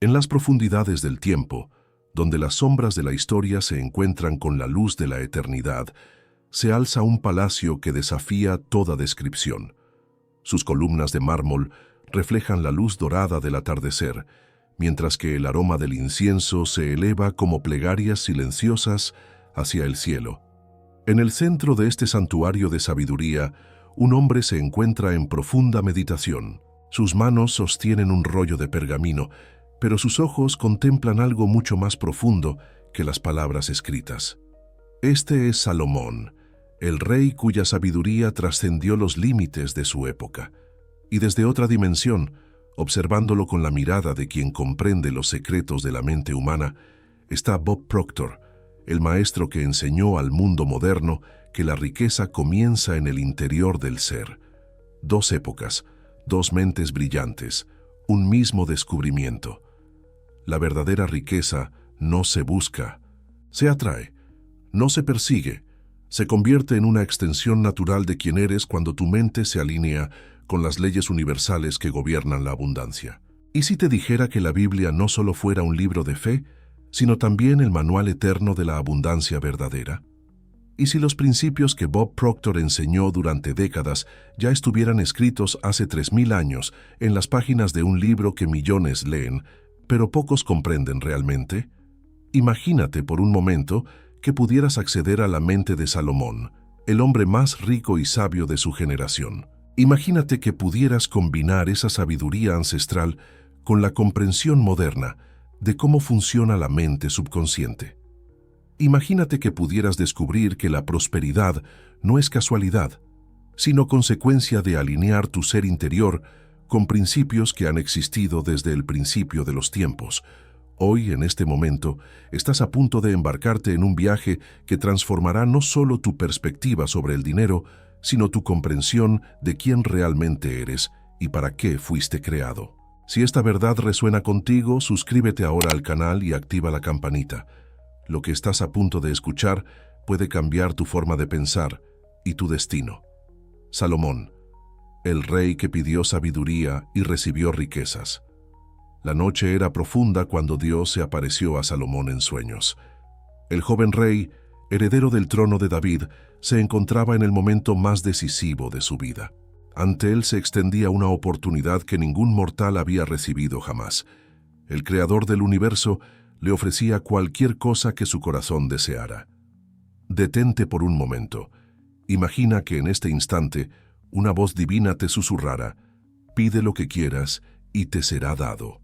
En las profundidades del tiempo, donde las sombras de la historia se encuentran con la luz de la eternidad, se alza un palacio que desafía toda descripción. Sus columnas de mármol reflejan la luz dorada del atardecer, mientras que el aroma del incienso se eleva como plegarias silenciosas hacia el cielo. En el centro de este santuario de sabiduría, un hombre se encuentra en profunda meditación. Sus manos sostienen un rollo de pergamino, pero sus ojos contemplan algo mucho más profundo que las palabras escritas. Este es Salomón, el rey cuya sabiduría trascendió los límites de su época. Y desde otra dimensión, observándolo con la mirada de quien comprende los secretos de la mente humana, está Bob Proctor, el maestro que enseñó al mundo moderno que la riqueza comienza en el interior del ser. Dos épocas, dos mentes brillantes, un mismo descubrimiento. La verdadera riqueza no se busca, se atrae, no se persigue, se convierte en una extensión natural de quien eres cuando tu mente se alinea con las leyes universales que gobiernan la abundancia. ¿Y si te dijera que la Biblia no solo fuera un libro de fe, sino también el manual eterno de la abundancia verdadera? ¿Y si los principios que Bob Proctor enseñó durante décadas ya estuvieran escritos hace 3000 años en las páginas de un libro que millones leen, pero pocos comprenden realmente? Imagínate por un momento que pudieras acceder a la mente de Salomón, el hombre más rico y sabio de su generación. Imagínate que pudieras combinar esa sabiduría ancestral con la comprensión moderna de cómo funciona la mente subconsciente. Imagínate que pudieras descubrir que la prosperidad no es casualidad, sino consecuencia de alinear tu ser interior con principios que han existido desde el principio de los tiempos. Hoy, en este momento, estás a punto de embarcarte en un viaje que transformará no solo tu perspectiva sobre el dinero, sino tu comprensión de quién realmente eres y para qué fuiste creado. Si esta verdad resuena contigo, suscríbete ahora al canal y activa la campanita. Lo que estás a punto de escuchar puede cambiar tu forma de pensar y tu destino. Salomón, el rey que pidió sabiduría y recibió riquezas. La noche era profunda cuando Dios se apareció a Salomón en sueños. El joven rey, heredero del trono de David, se encontraba en el momento más decisivo de su vida. Ante él se extendía una oportunidad que ningún mortal había recibido jamás. El creador del universo le ofrecía cualquier cosa que su corazón deseara. Detente por un momento. Imagina que en este instante una voz divina te susurrara: pide lo que quieras y te será dado.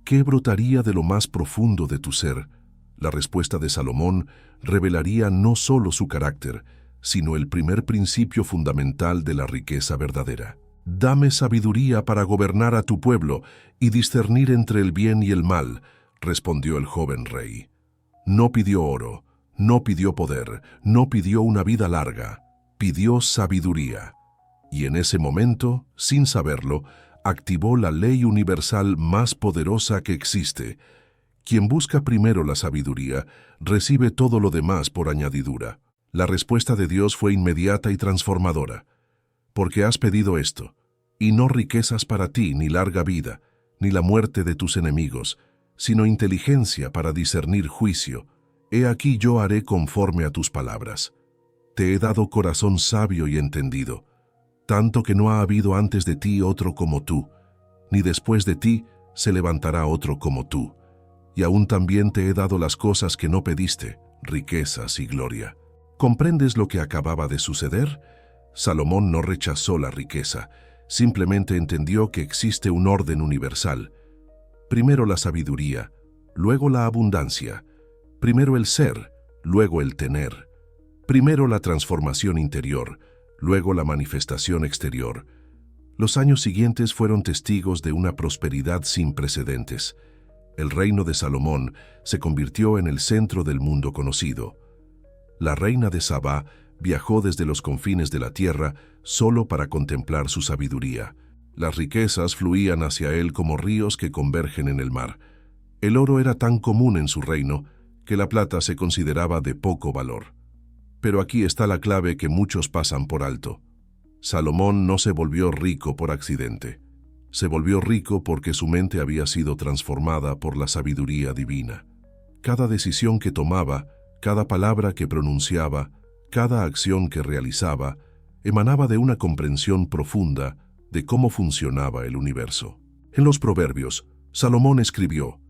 ¿Qué brotaría de lo más profundo de tu ser? La respuesta de Salomón revelaría no solo su carácter, sino el primer principio fundamental de la riqueza verdadera. Dame sabiduría para gobernar a tu pueblo y discernir entre el bien y el mal, respondió el joven rey. No pidió oro, no pidió poder, no pidió una vida larga, pidió sabiduría. Y en ese momento, sin saberlo, activó la ley universal más poderosa que existe. Quien busca primero la sabiduría, recibe todo lo demás por añadidura. La respuesta de Dios fue inmediata y transformadora. Porque has pedido esto, y no riquezas para ti, ni larga vida, ni la muerte de tus enemigos, sino inteligencia para discernir juicio. He aquí yo haré conforme a tus palabras. Te he dado corazón sabio y entendido, tanto que no ha habido antes de ti otro como tú, ni después de ti se levantará otro como tú. Y aún también te he dado las cosas que no pediste, riquezas y gloria. ¿Comprendes lo que acababa de suceder? Salomón no rechazó la riqueza, simplemente entendió que existe un orden universal. Primero la sabiduría, luego la abundancia. Primero el ser, luego el tener. Primero la transformación interior, luego la manifestación exterior. Los años siguientes fueron testigos de una prosperidad sin precedentes. El reino de Salomón se convirtió en el centro del mundo conocido. La reina de Sabá viajó desde los confines de la tierra solo para contemplar su sabiduría. Las riquezas fluían hacia él como ríos que convergen en el mar. El oro era tan común en su reino que la plata se consideraba de poco valor. Pero aquí está la clave que muchos pasan por alto. Salomón no se volvió rico por accidente. Se volvió rico porque su mente había sido transformada por la sabiduría divina. Cada decisión que tomaba, cada palabra que pronunciaba, cada acción que realizaba, emanaba de una comprensión profunda de cómo funcionaba el universo. En los Proverbios, Salomón escribió: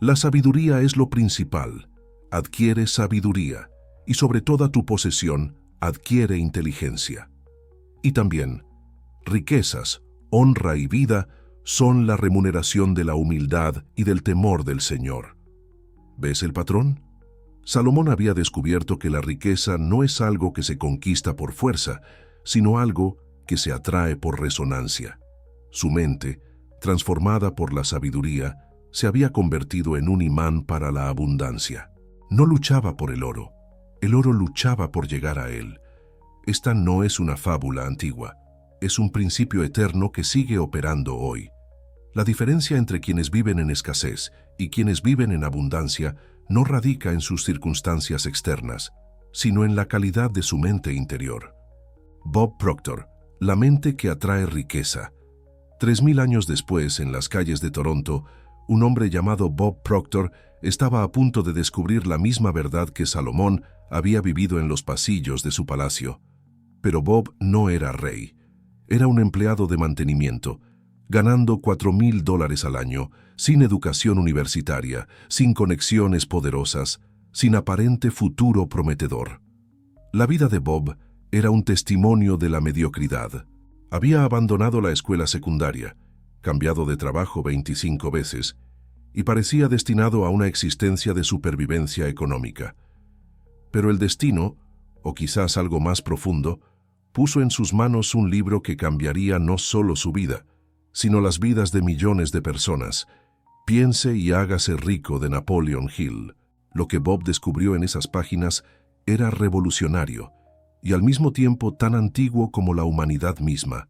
«La sabiduría es lo principal, adquiere sabiduría, y sobre toda tu posesión adquiere inteligencia». Y también, riquezas, honra y vida son la remuneración de la humildad y del temor del Señor. ¿Ves el patrón? Salomón había descubierto que la riqueza no es algo que se conquista por fuerza, sino algo que se atrae por resonancia. Su mente, transformada por la sabiduría, se había convertido en un imán para la abundancia. No luchaba por el oro luchaba por llegar a él. Esta no es una fábula antigua, es un principio eterno que sigue operando hoy. La diferencia entre quienes viven en escasez y quienes viven en abundancia no radica en sus circunstancias externas, sino en la calidad de su mente interior. Bob Proctor, la mente que atrae riqueza. 3000 años después, en las calles de Toronto, un hombre llamado Bob Proctor estaba a punto de descubrir la misma verdad que Salomón había vivido en los pasillos de su palacio. Pero Bob no era rey. Era un empleado de mantenimiento, ganando $4,000 al año, sin educación universitaria, sin conexiones poderosas, sin aparente futuro prometedor. La vida de Bob era un testimonio de la mediocridad. Había abandonado la escuela secundaria, cambiado de trabajo 25 veces, y parecía destinado a una existencia de supervivencia económica. Pero el destino, o quizás algo más profundo, puso en sus manos un libro que cambiaría no solo su vida, sino las vidas de millones de personas. Piense y hágase rico, de Napoleon Hill. Lo que Bob descubrió en esas páginas era revolucionario y al mismo tiempo tan antiguo como la humanidad misma.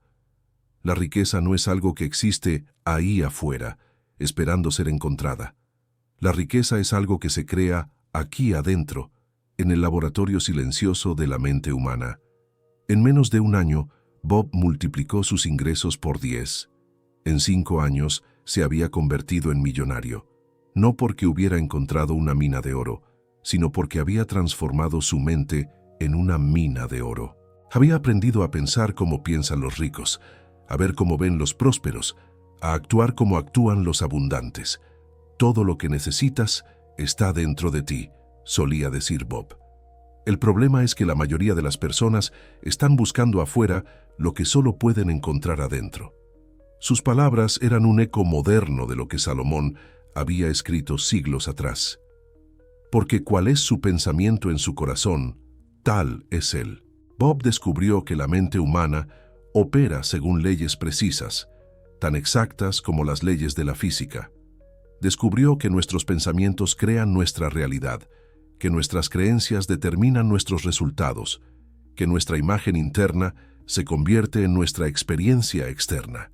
La riqueza no es algo que existe ahí afuera, esperando ser encontrada. La riqueza es algo que se crea aquí adentro, en el laboratorio silencioso de la mente humana. En menos de un año, Bob multiplicó sus ingresos por 10. En 5 años se había convertido en millonario, no porque hubiera encontrado una mina de oro, sino porque había transformado su mente en una mina de oro. Había aprendido a pensar como piensan los ricos, a ver cómo ven los prósperos, a actuar como actúan los abundantes. Todo lo que necesitas está dentro de ti, solía decir Bob. El problema es que la mayoría de las personas están buscando afuera lo que solo pueden encontrar adentro. Sus palabras eran un eco moderno de lo que Salomón había escrito siglos atrás. Porque cuál es su pensamiento en su corazón, tal es él. Bob descubrió que la mente humana opera según leyes precisas, tan exactas como las leyes de la física. Descubrió que nuestros pensamientos crean nuestra realidad, que nuestras creencias determinan nuestros resultados, que nuestra imagen interna se convierte en nuestra experiencia externa.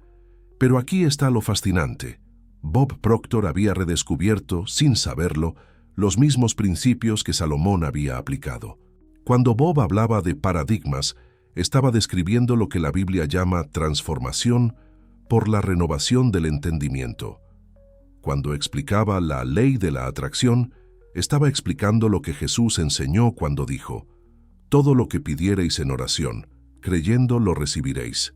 Pero aquí está lo fascinante. Bob Proctor había redescubierto, sin saberlo, los mismos principios que Salomón había aplicado. Cuando Bob hablaba de paradigmas, estaba describiendo lo que la Biblia llama transformación por la renovación del entendimiento. Cuando explicaba la ley de la atracción, estaba explicando lo que Jesús enseñó cuando dijo: «Todo lo que pidiereis en oración, creyendo lo recibiréis».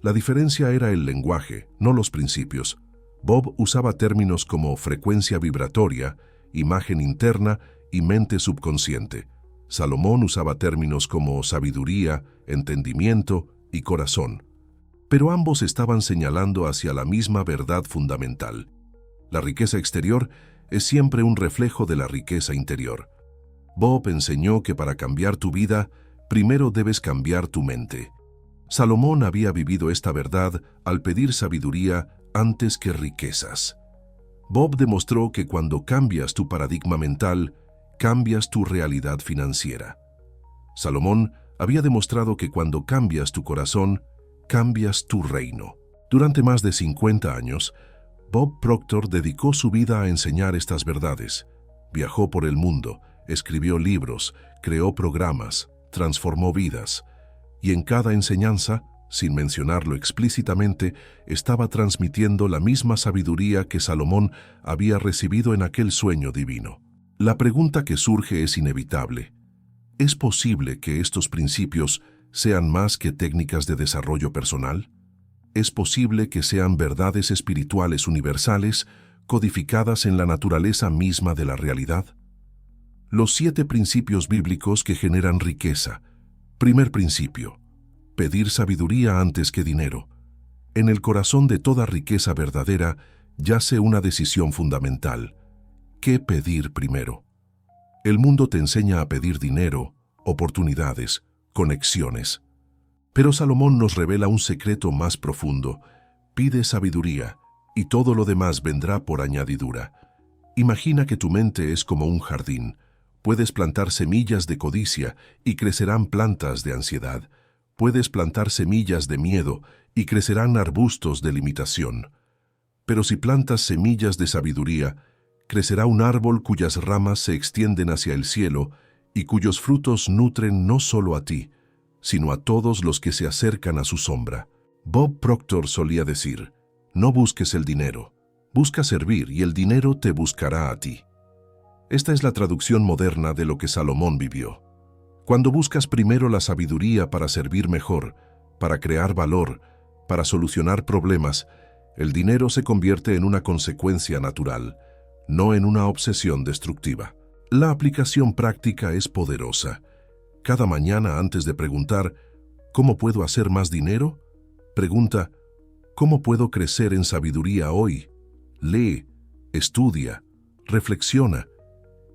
La diferencia era el lenguaje, no los principios. Bob usaba términos como frecuencia vibratoria, imagen interna y mente subconsciente. Salomón usaba términos como sabiduría, entendimiento y corazón. Pero ambos estaban señalando hacia la misma verdad fundamental. La riqueza exterior es siempre un reflejo de la riqueza interior. Bob enseñó que para cambiar tu vida, primero debes cambiar tu mente. Salomón había vivido esta verdad al pedir sabiduría antes que riquezas. Bob demostró que cuando cambias tu paradigma mental, cambias tu realidad financiera. Salomón había demostrado que cuando cambias tu corazón, cambias tu reino. Durante más de 50 años, Bob Proctor dedicó su vida a enseñar estas verdades. Viajó por el mundo, escribió libros, creó programas, transformó vidas. Y en cada enseñanza sin mencionarlo explícitamente, estaba transmitiendo la misma sabiduría que Salomón había recibido en aquel sueño divino. La pregunta que surge es inevitable. ¿Es posible que estos principios sean más que técnicas de desarrollo personal? ¿Es posible que sean verdades espirituales universales codificadas en la naturaleza misma de la realidad? Los 7 principios bíblicos que generan riqueza. Primer principio: pedir sabiduría antes que dinero. En el corazón de toda riqueza verdadera yace una decisión fundamental: ¿qué pedir primero? El mundo te enseña a pedir dinero, oportunidades, conexiones. Pero Salomón nos revela un secreto más profundo: pide sabiduría, y todo lo demás vendrá por añadidura. Imagina que tu mente es como un jardín. Puedes plantar semillas de codicia y crecerán plantas de ansiedad. Puedes plantar semillas de miedo y crecerán arbustos de limitación. Pero si plantas semillas de sabiduría, crecerá un árbol cuyas ramas se extienden hacia el cielo y cuyos frutos nutren no solo a ti, sino a todos los que se acercan a su sombra. Bob Proctor solía decir: no busques el dinero, busca servir y el dinero te buscará a ti. Esta es la traducción moderna de lo que Salomón vivió. Cuando buscas primero la sabiduría para servir mejor, para crear valor, para solucionar problemas, el dinero se convierte en una consecuencia natural, no en una obsesión destructiva. La aplicación práctica es poderosa. Cada mañana, antes de preguntar ¿cómo puedo hacer más dinero?, pregunta ¿cómo puedo crecer en sabiduría hoy? Lee, estudia, reflexiona.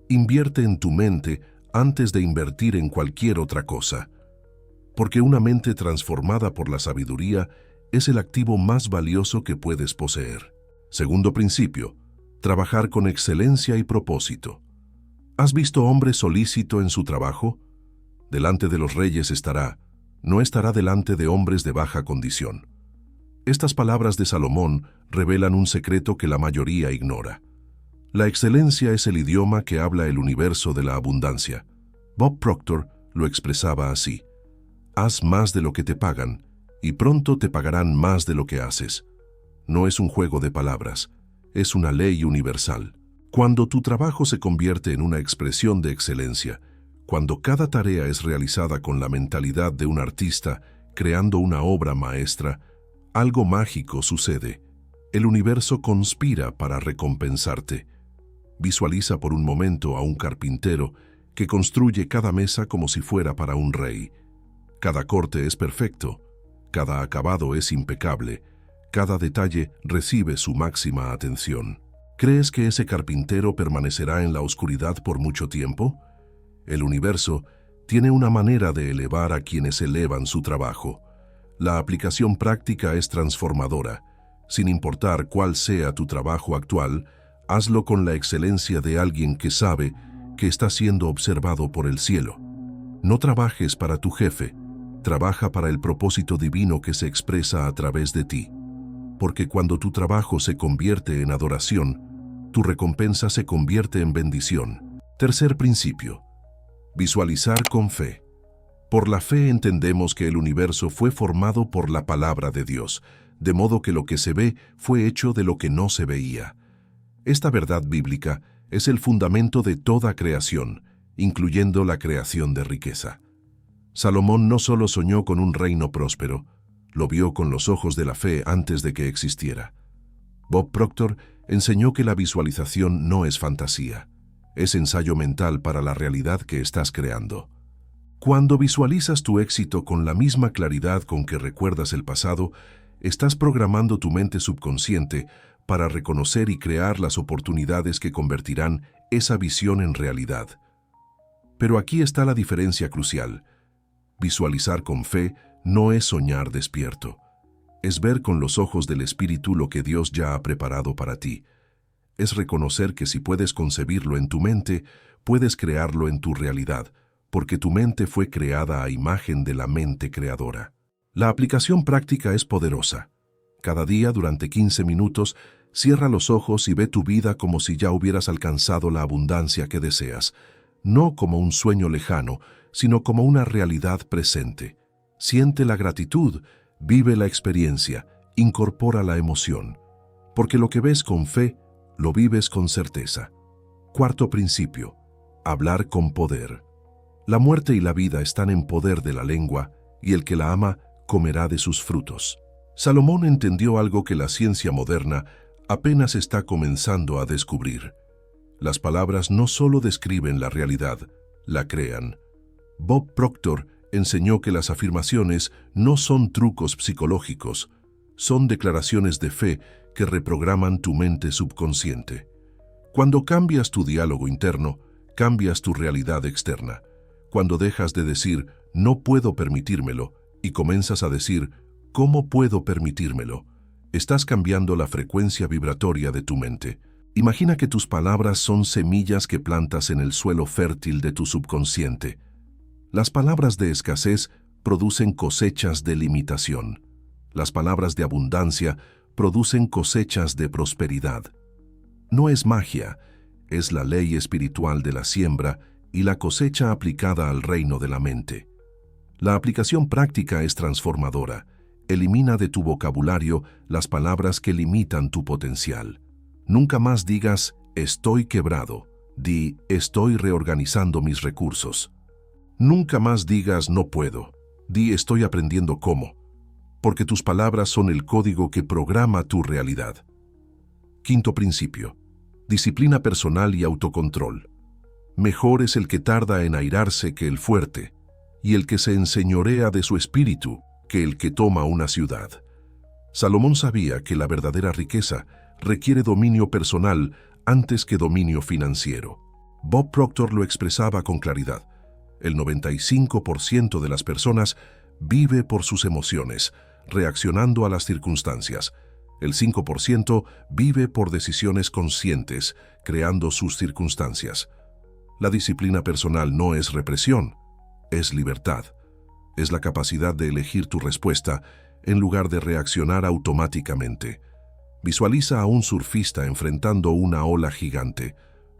Invierte en tu mente antes de invertir en cualquier otra cosa, porque una mente transformada por la sabiduría es el activo más valioso que puedes poseer. Segundo principio: trabajar con excelencia y propósito. ¿Has visto hombre solícito en su trabajo? Delante de los reyes estará, no estará delante de hombres de baja condición. Estas palabras de Salomón revelan un secreto que la mayoría ignora. La excelencia es el idioma que habla el universo de la abundancia. Bob Proctor lo expresaba así: haz más de lo que te pagan, y pronto te pagarán más de lo que haces. No es un juego de palabras, es una ley universal. Cuando tu trabajo se convierte en una expresión de excelencia, cuando cada tarea es realizada con la mentalidad de un artista creando una obra maestra, algo mágico sucede. El universo conspira para recompensarte. Visualiza por un momento a un carpintero que construye cada mesa como si fuera para un rey. Cada corte es perfecto, cada acabado es impecable, cada detalle recibe su máxima atención. ¿Crees que ese carpintero permanecerá en la oscuridad por mucho tiempo? El universo tiene una manera de elevar a quienes elevan su trabajo. La aplicación práctica es transformadora. Sin importar cuál sea tu trabajo actual, hazlo con la excelencia de alguien que sabe que está siendo observado por el cielo. No trabajes para tu jefe, trabaja para el propósito divino que se expresa a través de ti. Porque cuando tu trabajo se convierte en adoración, tu recompensa se convierte en bendición. Tercer principio: visualizar con fe. Por la fe entendemos que el universo fue formado por la palabra de Dios, de modo que lo que se ve fue hecho de lo que no se veía. Esta verdad bíblica es el fundamento de toda creación, incluyendo la creación de riqueza. Salomón no solo soñó con un reino próspero, lo vio con los ojos de la fe antes de que existiera. Bob Proctor enseñó que la visualización no es fantasía, es ensayo mental para la realidad que estás creando. Cuando visualizas tu éxito con la misma claridad con que recuerdas el pasado, estás programando tu mente subconsciente para reconocer y crear las oportunidades que convertirán esa visión en realidad. Pero aquí está la diferencia crucial. Visualizar con fe no es soñar despierto. Es ver con los ojos del Espíritu lo que Dios ya ha preparado para ti. Es reconocer que si puedes concebirlo en tu mente, puedes crearlo en tu realidad, porque tu mente fue creada a imagen de la mente creadora. La aplicación práctica es poderosa. Cada día, durante 15 minutos, cierra los ojos y ve tu vida como si ya hubieras alcanzado la abundancia que deseas, no como un sueño lejano, sino como una realidad presente. Siente la gratitud, Vive la experiencia, incorpora la emoción, porque lo que ves con fe, lo vives con certeza. Cuarto principio, hablar con poder. La muerte y la vida están en poder de la lengua, y el que la ama comerá de sus frutos. Salomón entendió algo que la ciencia moderna apenas está comenzando a descubrir. Las palabras no solo describen la realidad, la crean. Bob Proctor enseñó que las afirmaciones no son trucos psicológicos, son declaraciones de fe que reprograman tu mente subconsciente. Cuando cambias tu diálogo interno, cambias tu realidad externa. Cuando dejas de decir, no puedo permitírmelo, y comienzas a decir, ¿cómo puedo permitírmelo?, estás cambiando la frecuencia vibratoria de tu mente. Imagina que tus palabras son semillas que plantas en el suelo fértil de tu subconsciente. Las palabras de escasez producen cosechas de limitación. Las palabras de abundancia producen cosechas de prosperidad. No es magia, es la ley espiritual de la siembra y la cosecha aplicada al reino de la mente. La aplicación práctica es transformadora. Elimina de tu vocabulario las palabras que limitan tu potencial. Nunca más digas, estoy quebrado. Di, estoy reorganizando mis recursos. Nunca más digas, no puedo. Di, estoy aprendiendo cómo. Porque tus palabras son el código que programa tu realidad. Quinto principio. Disciplina personal y autocontrol. Mejor es el que tarda en airarse que el fuerte, y el que se enseñorea de su espíritu que el que toma una ciudad. Salomón sabía que la verdadera riqueza requiere dominio personal antes que dominio financiero. Bob Proctor lo expresaba con claridad. El 95% de las personas vive por sus emociones, reaccionando a las circunstancias. El 5% vive por decisiones conscientes, creando sus circunstancias. La disciplina personal no es represión, es libertad. Es la capacidad de elegir tu respuesta en lugar de reaccionar automáticamente. Visualiza a un surfista enfrentando una ola gigante.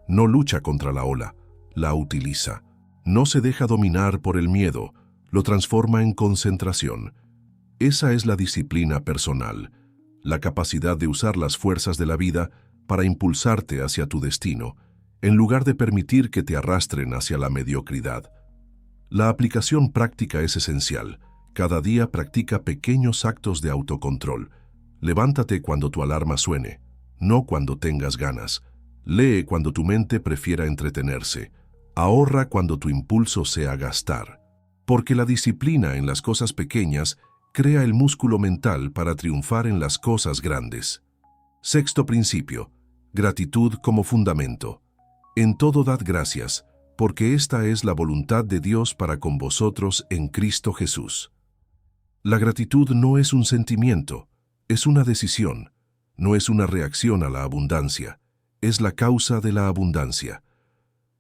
No lucha contra la ola, la utiliza. No se deja dominar por el miedo, lo transforma en concentración. Esa es la disciplina personal, la capacidad de usar las fuerzas de la vida para impulsarte hacia tu destino, en lugar de permitir que te arrastren hacia la mediocridad. La aplicación práctica es esencial. Cada día practica pequeños actos de autocontrol. Levántate cuando tu alarma suene, no cuando tengas ganas. Lee cuando tu mente prefiera entretenerse. Ahorra cuando tu impulso sea gastar. Porque la disciplina en las cosas pequeñas crea el músculo mental para triunfar en las cosas grandes. Sexto principio. Gratitud como fundamento. En todo dad gracias, porque esta es la voluntad de Dios para con vosotros en Cristo Jesús. La gratitud no es un sentimiento, es una decisión, no es una reacción a la abundancia, es la causa de la abundancia.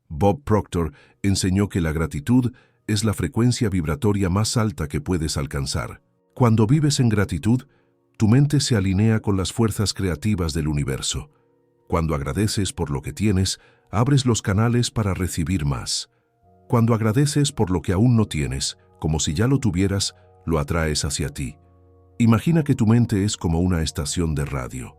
Bob Proctor enseñó que la gratitud es la frecuencia vibratoria más alta que puedes alcanzar. Cuando vives en gratitud, tu mente se alinea con las fuerzas creativas del universo. Cuando agradeces por lo que tienes, abres los canales para recibir más. Cuando agradeces por lo que aún no tienes, como si ya lo tuvieras, lo atraes hacia ti. Imagina que tu mente es como una estación de radio.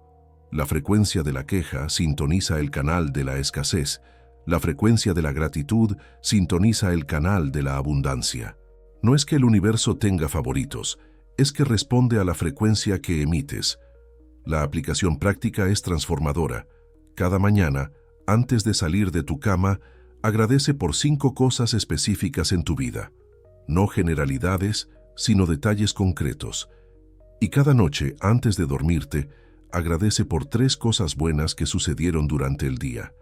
La frecuencia de la queja sintoniza el canal de la escasez. La frecuencia de la gratitud sintoniza el canal de la abundancia. No es que el universo tenga favoritos, es que responde a la frecuencia que emites. La aplicación práctica es transformadora. Cada mañana, antes de salir de tu cama, agradece por 5 cosas específicas en tu vida. No generalidades, sino detalles concretos. Y cada noche, antes de dormirte, agradece por 3 cosas buenas que sucedieron durante el día.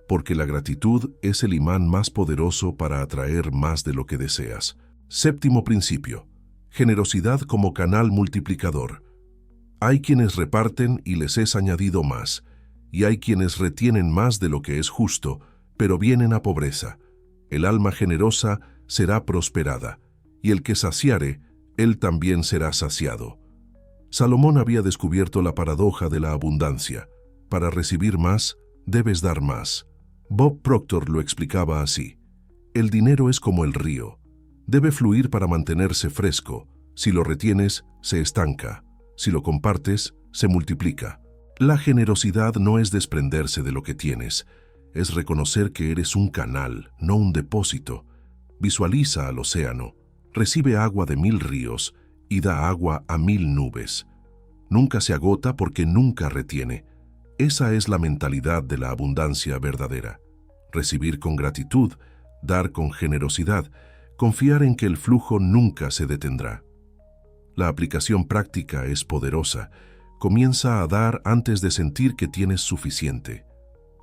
Porque la gratitud es el imán más poderoso para atraer más de lo que deseas. Séptimo principio. Generosidad como canal multiplicador. Hay quienes reparten y les es añadido más, y hay quienes retienen más de lo que es justo, pero vienen a pobreza. El alma generosa será prosperada, y el que saciare, él también será saciado. Salomón había descubierto la paradoja de la abundancia. Para recibir más, debes dar más. Bob Proctor lo explicaba así. El dinero es como el río. Debe fluir para mantenerse fresco. Si lo retienes, se estanca. Si lo compartes, se multiplica. La generosidad no es desprenderse de lo que tienes, es reconocer que eres un canal, no un depósito. Visualiza al océano, recibe agua de 1000 ríos y da agua a 1000 nubes. Nunca se agota porque nunca retiene. Esa es la mentalidad de la abundancia verdadera. Recibir con gratitud, dar con generosidad, confiar en que el flujo nunca se detendrá. La aplicación práctica es poderosa. Comienza a dar antes de sentir que tienes suficiente.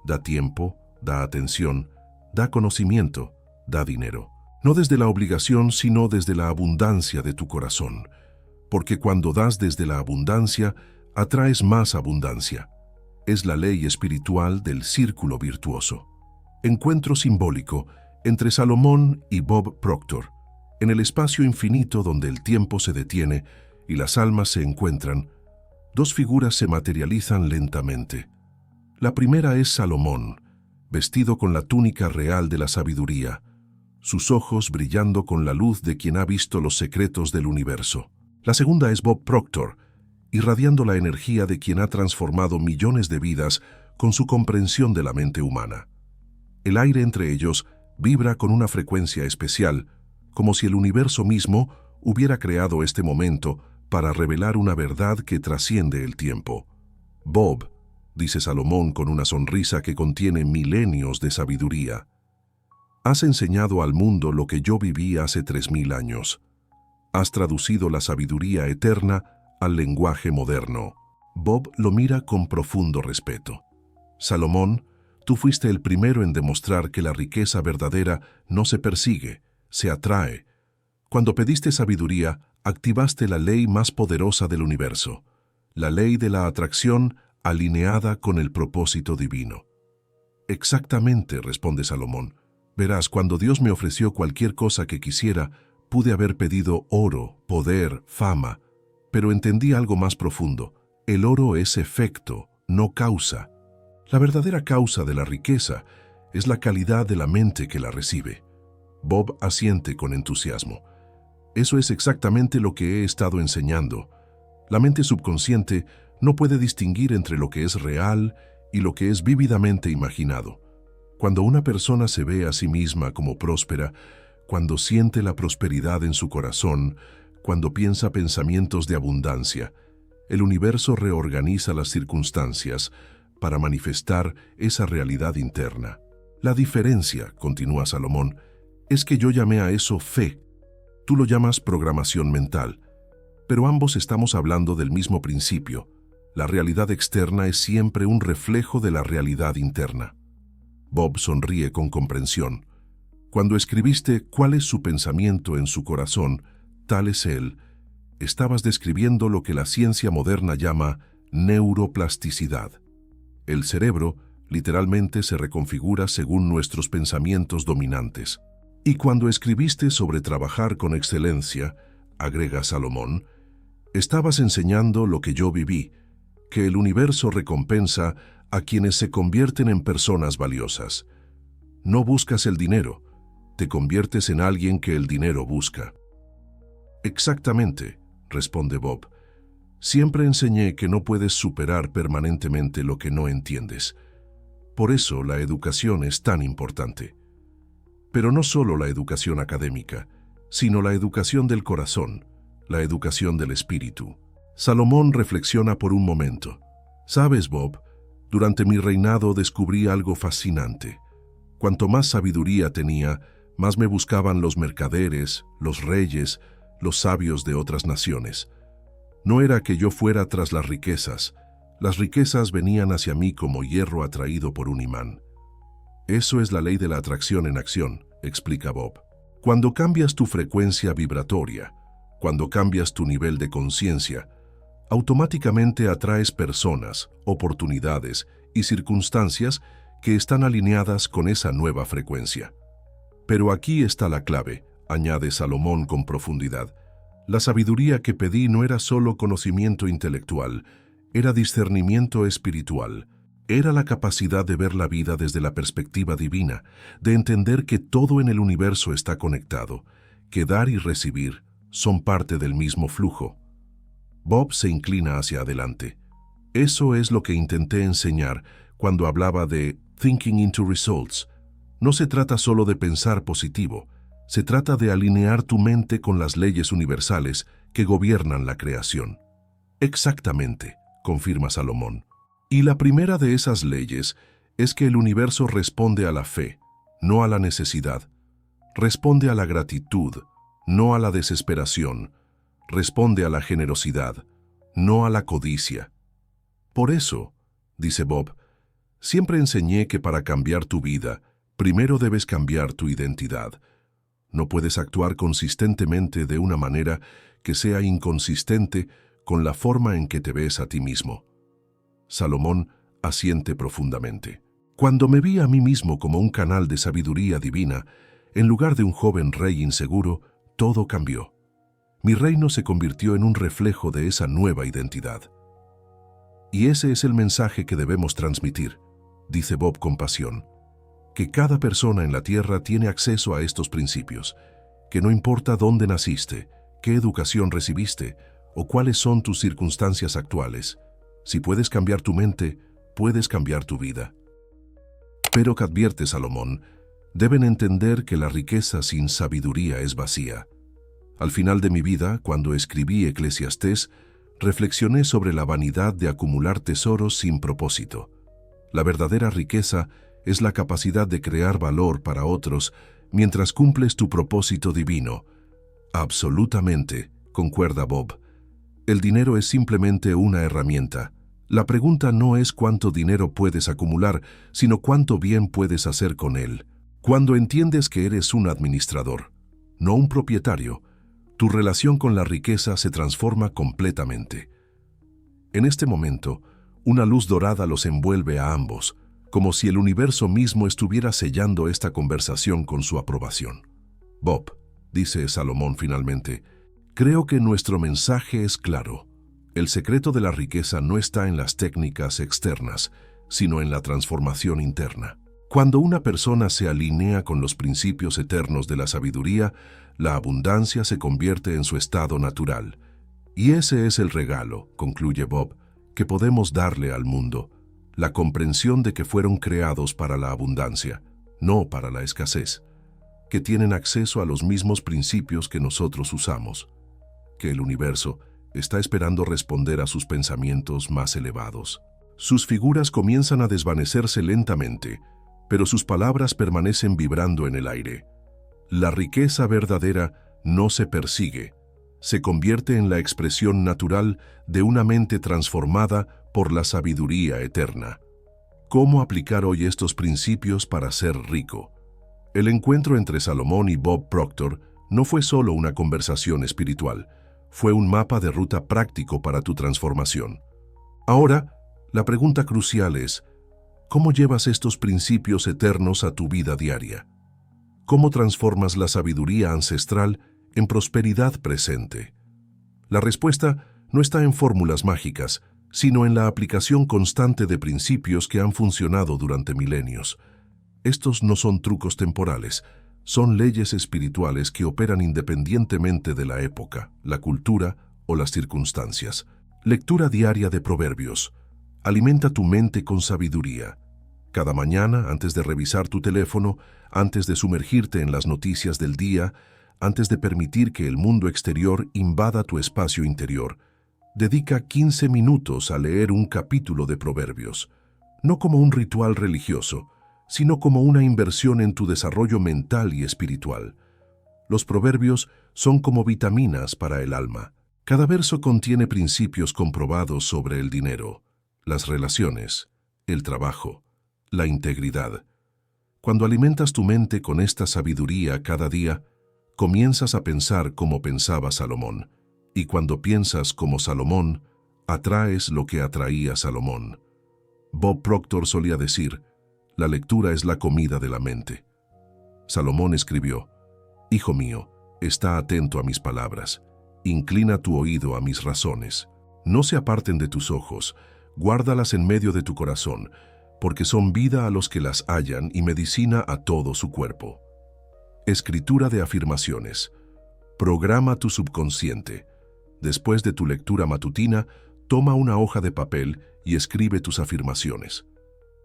Da tiempo, da atención, da conocimiento, da dinero. No desde la obligación, sino desde la abundancia de tu corazón. Porque cuando das desde la abundancia, atraes más abundancia. Es la ley espiritual del círculo virtuoso. Encuentro simbólico entre Salomón y Bob Proctor. En el espacio infinito donde el tiempo se detiene y las almas se encuentran, dos figuras se materializan lentamente. La primera es Salomón, vestido con la túnica real de la sabiduría, sus ojos brillando con la luz de quien ha visto los secretos del universo. La segunda es Bob Proctor, irradiando la energía de quien ha transformado millones de vidas con su comprensión de la mente humana. El aire entre ellos vibra con una frecuencia especial, como si el universo mismo hubiera creado este momento para revelar una verdad que trasciende el tiempo. Bob, dice Salomón con una sonrisa que contiene milenios de sabiduría, has enseñado al mundo lo que yo viví hace 3000 años. Has traducido la sabiduría eterna al lenguaje moderno. Bob lo mira con profundo respeto. Salomón, tú fuiste el primero en demostrar que la riqueza verdadera no se persigue, se atrae. Cuando pediste sabiduría, activaste la ley más poderosa del universo, la ley de la atracción alineada con el propósito divino. Exactamente, responde Salomón. Verás, cuando Dios me ofreció cualquier cosa que quisiera, pude haber pedido oro, poder, fama, pero entendí algo más profundo. El oro es efecto, no causa. La verdadera causa de la riqueza es la calidad de la mente que la recibe. Bob asiente con entusiasmo. Eso es exactamente lo que he estado enseñando. La mente subconsciente no puede distinguir entre lo que es real y lo que es vívidamente imaginado. Cuando una persona se ve a sí misma como próspera, cuando siente la prosperidad en su corazón, cuando piensa pensamientos de abundancia, el universo reorganiza las circunstancias para manifestar esa realidad interna. La diferencia, continúa Salomón, es que yo llamé a eso fe. Tú lo llamas programación mental, pero ambos estamos hablando del mismo principio. La realidad externa es siempre un reflejo de la realidad interna. Bob sonríe con comprensión. Cuando escribiste cuál es su pensamiento en su corazón, tal es él, estabas describiendo lo que la ciencia moderna llama neuroplasticidad. El cerebro literalmente se reconfigura según nuestros pensamientos dominantes. Y cuando escribiste sobre trabajar con excelencia, agrega Salomón, estabas enseñando lo que yo viví, que el universo recompensa a quienes se convierten en personas valiosas. No buscas el dinero, te conviertes en alguien que el dinero busca. Exactamente, responde Bob. Siempre enseñé que no puedes superar permanentemente lo que no entiendes. Por eso la educación es tan importante. Pero no solo la educación académica, sino la educación del corazón, la educación del espíritu. Salomón reflexiona por un momento. ¿Sabes, Bob? Durante mi reinado descubrí algo fascinante. Cuanto más sabiduría tenía, más me buscaban los mercaderes, los reyes, los sabios de otras naciones. No era que yo fuera tras las riquezas venían hacia mí como hierro atraído por un imán. Eso es la ley de la atracción en acción, explica Bob. Cuando cambias tu frecuencia vibratoria, cuando cambias tu nivel de conciencia, automáticamente atraes personas, oportunidades y circunstancias que están alineadas con esa nueva frecuencia. Pero aquí está la clave, añade Salomón con profundidad. La sabiduría que pedí no era solo conocimiento intelectual, era discernimiento espiritual. Era la capacidad de ver la vida desde la perspectiva divina, de entender que todo en el universo está conectado, que dar y recibir son parte del mismo flujo. Bob se inclina hacia adelante. Eso es lo que intenté enseñar cuando hablaba de Thinking into Results. No se trata solo de pensar positivo, se trata de alinear tu mente con las leyes universales que gobiernan la creación. Exactamente, confirma Salomón. Y la primera de esas leyes es que el universo responde a la fe, no a la necesidad. Responde a la gratitud, no a la desesperación. Responde a la generosidad, no a la codicia. Por eso, dice Bob, siempre enseñé que para cambiar tu vida, primero debes cambiar tu identidad. No puedes actuar consistentemente de una manera que sea inconsistente con la forma en que te ves a ti mismo. Salomón asiente profundamente. Cuando me vi a mí mismo como un canal de sabiduría divina, en lugar de un joven rey inseguro, todo cambió. Mi reino se convirtió en un reflejo de esa nueva identidad. Y ese es el mensaje que debemos transmitir, dice Bob con pasión, que cada persona en la tierra tiene acceso a estos principios, que no importa dónde naciste, qué educación recibiste o cuáles son tus circunstancias actuales, si puedes cambiar tu mente, puedes cambiar tu vida. Pero que advierte Salomón, deben entender que la riqueza sin sabiduría es vacía. Al final de mi vida, cuando escribí Eclesiastés, reflexioné sobre la vanidad de acumular tesoros sin propósito. La verdadera riqueza es la capacidad de crear valor para otros mientras cumples tu propósito divino. Absolutamente, concuerda Bob. El dinero es simplemente una herramienta. La pregunta no es cuánto dinero puedes acumular, sino cuánto bien puedes hacer con él. Cuando entiendes que eres un administrador, no un propietario, tu relación con la riqueza se transforma completamente. En este momento, una luz dorada los envuelve a ambos, como si el universo mismo estuviera sellando esta conversación con su aprobación. Bob, dice Salomón finalmente, creo que nuestro mensaje es claro. El secreto de la riqueza no está en las técnicas externas, sino en la transformación interna. Cuando una persona se alinea con los principios eternos de la sabiduría, la abundancia se convierte en su estado natural. Y ese es el regalo, concluye Bob, que podemos darle al mundo, la comprensión de que fueron creados para la abundancia, no para la escasez, que tienen acceso a los mismos principios que nosotros usamos, que el universo está esperando responder a sus pensamientos más elevados. Sus figuras comienzan a desvanecerse lentamente, pero sus palabras permanecen vibrando en el aire. La riqueza verdadera no se persigue, se convierte en la expresión natural de una mente transformada por la sabiduría eterna. ¿Cómo aplicar hoy estos principios para ser rico? El encuentro entre Salomón y Bob Proctor no fue solo una conversación espiritual, fue un mapa de ruta práctico para tu transformación. Ahora, la pregunta crucial es, ¿cómo llevas estos principios eternos a tu vida diaria? ¿Cómo transformas la sabiduría ancestral en prosperidad presente? La respuesta no está en fórmulas mágicas, sino en la aplicación constante de principios que han funcionado durante milenios. Estos no son trucos temporales, son leyes espirituales que operan independientemente de la época, la cultura o las circunstancias. Lectura diaria de Proverbios. Alimenta tu mente con sabiduría. Cada mañana, antes de revisar tu teléfono, antes de sumergirte en las noticias del día, antes de permitir que el mundo exterior invada tu espacio interior, dedica 15 minutos a leer un capítulo de Proverbios, no como un ritual religioso, sino como una inversión en tu desarrollo mental y espiritual. Los proverbios son como vitaminas para el alma. Cada verso contiene principios comprobados sobre el dinero, las relaciones, el trabajo, la integridad. Cuando alimentas tu mente con esta sabiduría cada día, comienzas a pensar como pensaba Salomón, y cuando piensas como Salomón, atraes lo que atraía Salomón. Bob Proctor solía decir, la lectura es la comida de la mente. Salomón escribió, Hijo mío, está atento a mis palabras, inclina tu oído a mis razones. No se aparten de tus ojos, guárdalas en medio de tu corazón, porque son vida a los que las hallan y medicina a todo su cuerpo. Escritura de afirmaciones. Programa tu subconsciente. Después de tu lectura matutina, toma una hoja de papel y escribe tus afirmaciones.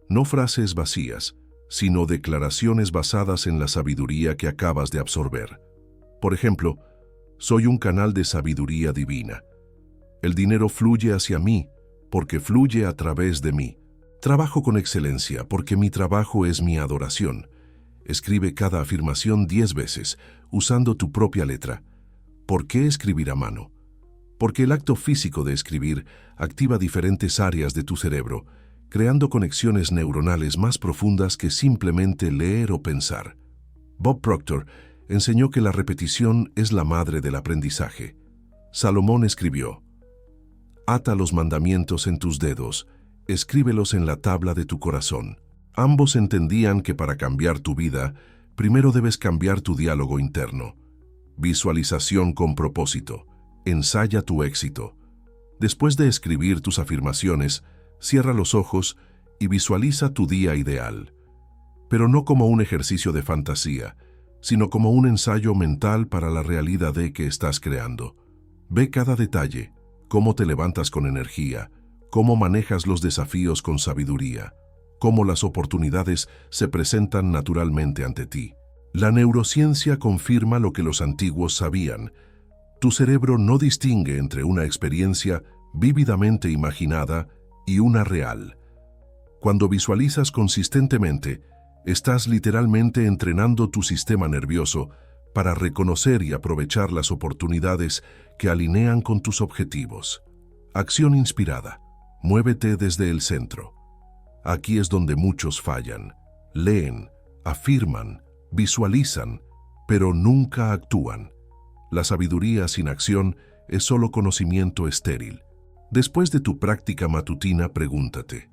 No frases vacías, sino declaraciones basadas en la sabiduría que acabas de absorber. Por ejemplo, soy un canal de sabiduría divina. El dinero fluye hacia mí porque fluye a través de mí. Trabajo con excelencia porque mi trabajo es mi adoración. Escribe cada afirmación 10 veces, usando tu propia letra. ¿Por qué escribir a mano? Porque el acto físico de escribir activa diferentes áreas de tu cerebro, creando conexiones neuronales más profundas que simplemente leer o pensar. Bob Proctor enseñó que la repetición es la madre del aprendizaje. Salomón escribió: «Ata los mandamientos en tus dedos, escríbelos en la tabla de tu corazón». Ambos entendían que para cambiar tu vida, primero debes cambiar tu diálogo interno. Visualización con propósito. Ensaya tu éxito. Después de escribir tus afirmaciones, cierra los ojos y visualiza tu día ideal. Pero no como un ejercicio de fantasía, sino como un ensayo mental para la realidad que estás creando. Ve cada detalle, cómo te levantas con energía, cómo manejas los desafíos con sabiduría, cómo las oportunidades se presentan naturalmente ante ti. La neurociencia confirma lo que los antiguos sabían. Tu cerebro no distingue entre una experiencia vívidamente imaginada y una real. Cuando visualizas consistentemente, estás literalmente entrenando tu sistema nervioso para reconocer y aprovechar las oportunidades que alinean con tus objetivos. Acción inspirada. Muévete desde el centro. Aquí es donde muchos fallan. Leen, afirman, visualizan, pero nunca actúan. La sabiduría sin acción es solo conocimiento estéril. Después de tu práctica matutina, pregúntate: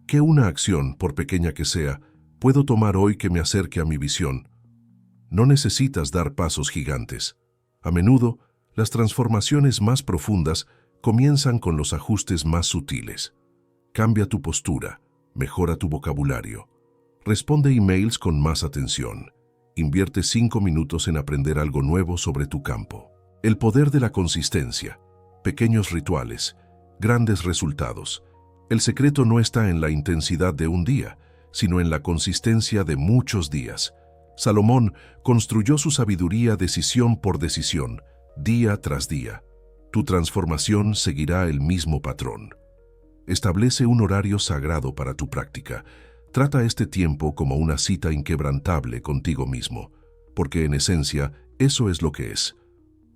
¿qué una acción, por pequeña que sea, puedo tomar hoy que me acerque a mi visión? No necesitas dar pasos gigantes. A menudo, las transformaciones más profundas comienzan con los ajustes más sutiles. Cambia tu postura, mejora tu vocabulario. Responde emails con más atención. Invierte 5 minutos en aprender algo nuevo sobre tu campo. El poder de la consistencia. Pequeños rituales, grandes resultados. El secreto no está en la intensidad de un día, sino en la consistencia de muchos días. Salomón construyó su sabiduría decisión por decisión, día tras día. Tu transformación seguirá el mismo patrón. Establece un horario sagrado para tu práctica. Trata este tiempo como una cita inquebrantable contigo mismo, porque en esencia eso es lo que es.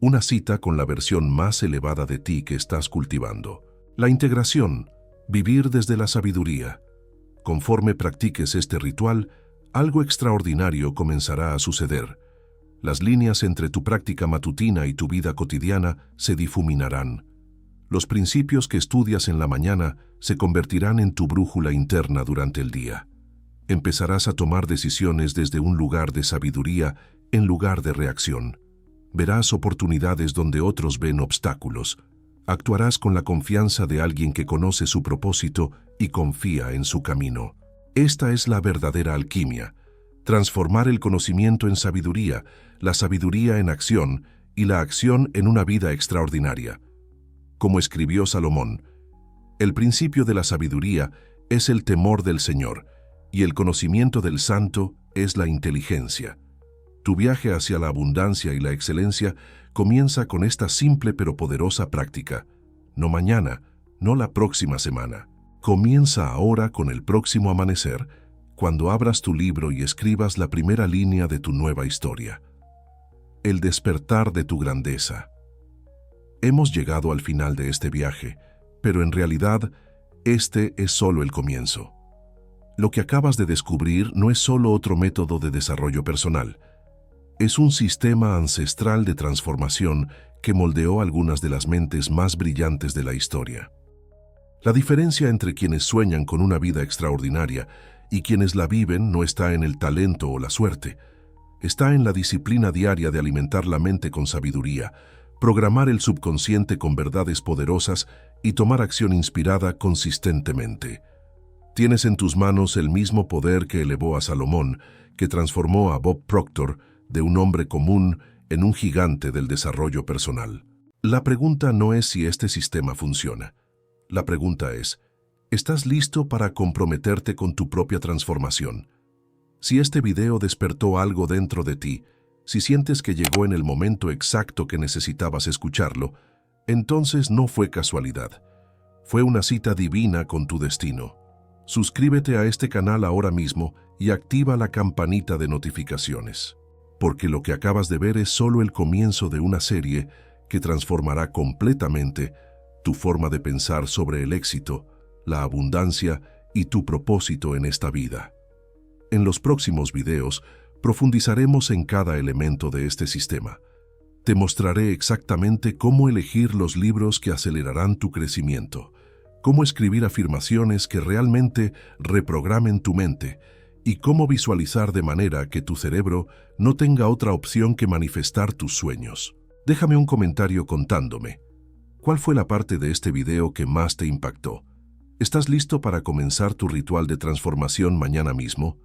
Una cita con la versión más elevada de ti que estás cultivando. La integración, vivir desde la sabiduría. Conforme practiques este ritual, algo extraordinario comenzará a suceder. Las líneas entre tu práctica matutina y tu vida cotidiana se difuminarán. Los principios que estudias en la mañana se convertirán en tu brújula interna durante el día. Empezarás a tomar decisiones desde un lugar de sabiduría en lugar de reacción. Verás oportunidades donde otros ven obstáculos. Actuarás con la confianza de alguien que conoce su propósito y confía en su camino. Esta es la verdadera alquimia. Transformar el conocimiento en sabiduría, la sabiduría en acción y la acción en una vida extraordinaria. Como escribió Salomón, el principio de la sabiduría es el temor del Señor y el conocimiento del Santo es la inteligencia. Tu viaje hacia la abundancia y la excelencia comienza con esta simple pero poderosa práctica. No mañana, no la próxima semana. Comienza ahora con el próximo amanecer, cuando abras tu libro y escribas la primera línea de tu nueva historia. El despertar de tu grandeza. Hemos llegado al final de este viaje, pero en realidad, este es solo el comienzo. Lo que acabas de descubrir no es solo otro método de desarrollo personal. Es un sistema ancestral de transformación que moldeó algunas de las mentes más brillantes de la historia. La diferencia entre quienes sueñan con una vida extraordinaria y quienes la viven no está en el talento o la suerte. Está en la disciplina diaria de alimentar la mente con sabiduría, programar el subconsciente con verdades poderosas y tomar acción inspirada consistentemente. Tienes en tus manos el mismo poder que elevó a Salomón, que transformó a Bob Proctor de un hombre común en un gigante del desarrollo personal. La pregunta no es si este sistema funciona. La pregunta es, ¿estás listo para comprometerte con tu propia transformación? Si este video despertó algo dentro de ti, si sientes que llegó en el momento exacto que necesitabas escucharlo, entonces no fue casualidad. Fue una cita divina con tu destino. Suscríbete a este canal ahora mismo y activa la campanita de notificaciones, porque lo que acabas de ver es solo el comienzo de una serie que transformará completamente tu forma de pensar sobre el éxito, la abundancia y tu propósito en esta vida. En los próximos videos profundizaremos en cada elemento de este sistema. Te mostraré exactamente cómo elegir los libros que acelerarán tu crecimiento, cómo escribir afirmaciones que realmente reprogramen tu mente y cómo visualizar de manera que tu cerebro no tenga otra opción que manifestar tus sueños. Déjame un comentario contándome, ¿cuál fue la parte de este video que más te impactó? ¿Estás listo para comenzar tu ritual de transformación mañana mismo?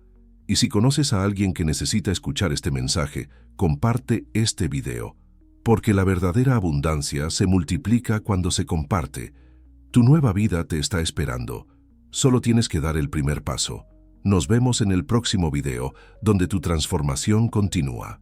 Y si conoces a alguien que necesita escuchar este mensaje, comparte este video, porque la verdadera abundancia se multiplica cuando se comparte. Tu nueva vida te está esperando. Solo tienes que dar el primer paso. Nos vemos en el próximo video, donde tu transformación continúa.